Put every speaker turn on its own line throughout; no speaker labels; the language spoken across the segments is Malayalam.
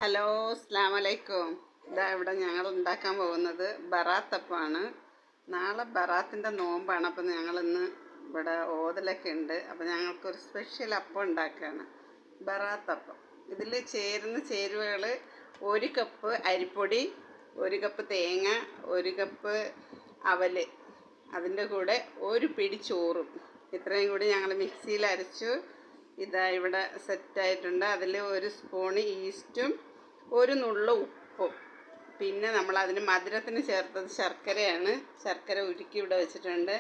ഹലോ, അസ്സലാമു അലൈക്കും. ഇവിടെ ഞങ്ങൾ ഉണ്ടാക്കാൻ പോകുന്നത് ബറാത്തപ്പമാണ്. നാളെ ബറാത്തിൻ്റെ നോമ്പാണ്. അപ്പം ഞങ്ങളിന്ന് ഇവിടെ ഓതലൊക്കെ ഉണ്ട്. അപ്പം ഞങ്ങൾക്കൊരു സ്പെഷ്യൽ അപ്പം ഉണ്ടാക്കുകയാണ്, ബറാത്തപ്പം. ഇതിൽ ചേരുന്ന ചേരുവകൾ: 1 കപ്പ് അരിപ്പൊടി, 1 കപ്പ് തേങ്ങ, 1 കപ്പ് അവൽ, അതിൻ്റെ കൂടെ 1 പിടി ചോറും. ഇത്രയും കൂടി ഞങ്ങൾ മിക്സിയിൽ അരച്ചു. ഇവിടെ സെറ്റായിട്ടുണ്ട്. അതിൽ 1 സ്പൂണ് ഈസ്റ്റും 1 നുള്ള് ഉപ്പും. പിന്നെ നമ്മളതിന് മധുരത്തിന് ചേർത്തത് ശർക്കരയാണ്. ശർക്കര ഉരുക്കി ഇവിടെ വെച്ചിട്ടുണ്ട്.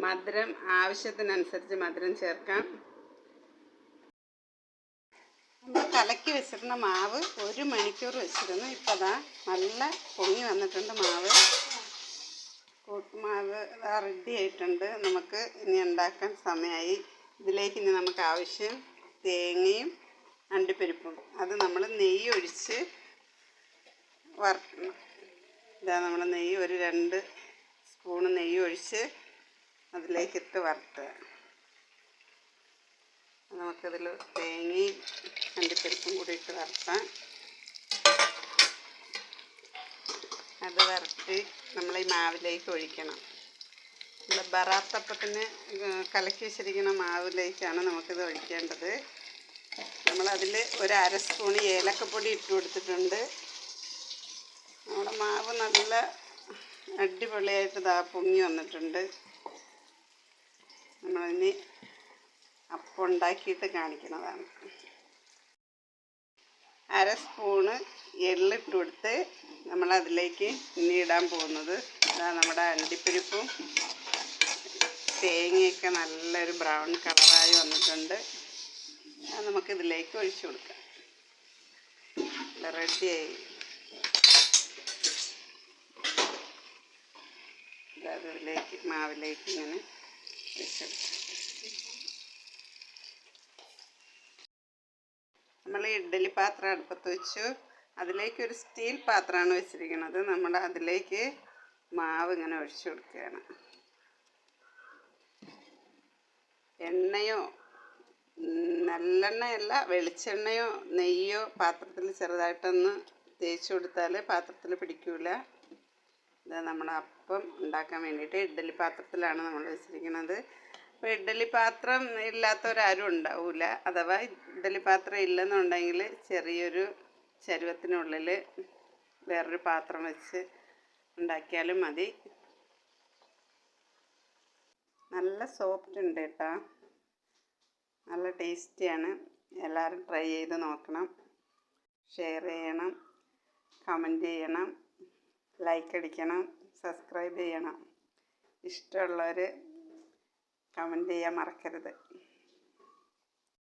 മധുരം ആവശ്യത്തിനനുസരിച്ച് മധുരം ചേർക്കാം. നമ്മൾ കലക്കി വെച്ചിരുന്ന മാവ് 1 മണിക്കൂർ വെച്ചിരുന്നു. ഇപ്പോൾ അതാ നല്ല പൊങ്ങി വന്നിട്ടുണ്ട് മാവ്. കൂട്ടുമാവ് റെഡി ആയിട്ടുണ്ട്. നമുക്ക് ഇനി ഉണ്ടാക്കാൻ സമയമായി. ഇതിലേക്ക് ഇനി നമുക്ക് ആവശ്യം തേങ്ങയും അണ്ടിപ്പരിപ്പും. അത് നമ്മൾ നെയ്യ് ഒഴിച്ച് വറുക്കണം. നമ്മൾ നെയ്യ് 2 സ്പൂണ് നെയ്യ് ഒഴിച്ച് അതിലേക്കിട്ട് വറുത്തുക. നമുക്കതിൽ തേങ്ങയും അണ്ടിപ്പരിപ്പും കൂടി ഇട്ട് വറുത്താം. അത് വറുത്ത് നമ്മൾ ഈ മാവിലേക്ക് ഒഴിക്കണം. നമ്മൾ ബറാത്തപ്പത്തിന് കലക്കി വെച്ചിരിക്കുന്ന മാവിലേക്കാണ് നമുക്കിത് ഒഴിക്കേണ്ടത്. നമ്മളതിൽ 1/2 സ്പൂണ് ഏലക്കപ്പൊടി ഇട്ട് കൊടുത്തിട്ടുണ്ട്. നമ്മുടെ മാവ് നല്ല അടിപൊളിയായിട്ട് പൊങ്ങി വന്നിട്ടുണ്ട്. നമ്മളിനി അപ്പം ഉണ്ടാക്കിയിട്ട് കാണിക്കുന്നതാണ്. 1/2 സ്പൂണ് എള്ളിട്ട് കൊടുത്ത് നമ്മളതിലേക്ക് ഇനി ഇടാൻ പോകുന്നത് നമ്മുടെ അണ്ടിപ്പരിപ്പും തേങ്ങയൊക്കെ നല്ലൊരു ബ്രൗൺ കളറായി വന്നിട്ടുണ്ട്. അത് നമുക്കിതിലേക്ക് ഒഴിച്ചു കൊടുക്കാം. റെഡിയായി. അതിലേക്ക് മാവിലേക്ക് ഇങ്ങനെ ഒഴിച്ചെടുക്കാം. നമ്മൾ ഇഡ്ഡലി പാത്രം അടുപ്പത്ത് വെച്ചു. അതിലേക്ക് ഒരു സ്റ്റീൽ പാത്രമാണ് വെച്ചിരിക്കുന്നത്. നമ്മൾ അതിലേക്ക് മാവ് ഇങ്ങനെ ഒഴിച്ചു കൊടുക്കുകയാണ്. എണ്ണയോ നല്ലെണ്ണയല്ല, വെളിച്ചെണ്ണയോ നെയ്യോ പാത്രത്തിൽ ചെറുതായിട്ടൊന്ന് തേച്ച് കൊടുത്താൽ പാത്രത്തിൽ പിടിക്കില്ല. ഇത് നമ്മൾ അപ്പം ഉണ്ടാക്കാൻ വേണ്ടിയിട്ട് ഇഡ്ഡലി പാത്രത്തിലാണ് നമ്മൾ വെച്ചിരിക്കുന്നത്. അപ്പോൾ ഇഡ്ഡലി പാത്രം ഇല്ലാത്തവരാരും ഉണ്ടാവില്ല. അഥവാ ഇഡ്ഡലി പാത്രം ഇല്ലെന്നുണ്ടെങ്കിൽ ചെറിയൊരു ചരുവത്തിനുള്ളിൽ വേറൊരു പാത്രം വെച്ച് ഉണ്ടാക്കിയാലും മതി. നല്ല സോഫ്റ്റ് ഉണ്ട് കേട്ടോ, നല്ല ടേസ്റ്റിയാണ്. എല്ലാവരും ട്രൈ ചെയ്ത് നോക്കണം. ഷെയർ ചെയ്യണം, കമൻറ്റ് ചെയ്യണം, ലൈക്ക് അടിക്കണം, സബ്സ്ക്രൈബ് ചെയ്യണം. ഇഷ്ടമുള്ളവർ കമൻറ്റ് ചെയ്യാൻ മറക്കരുത്.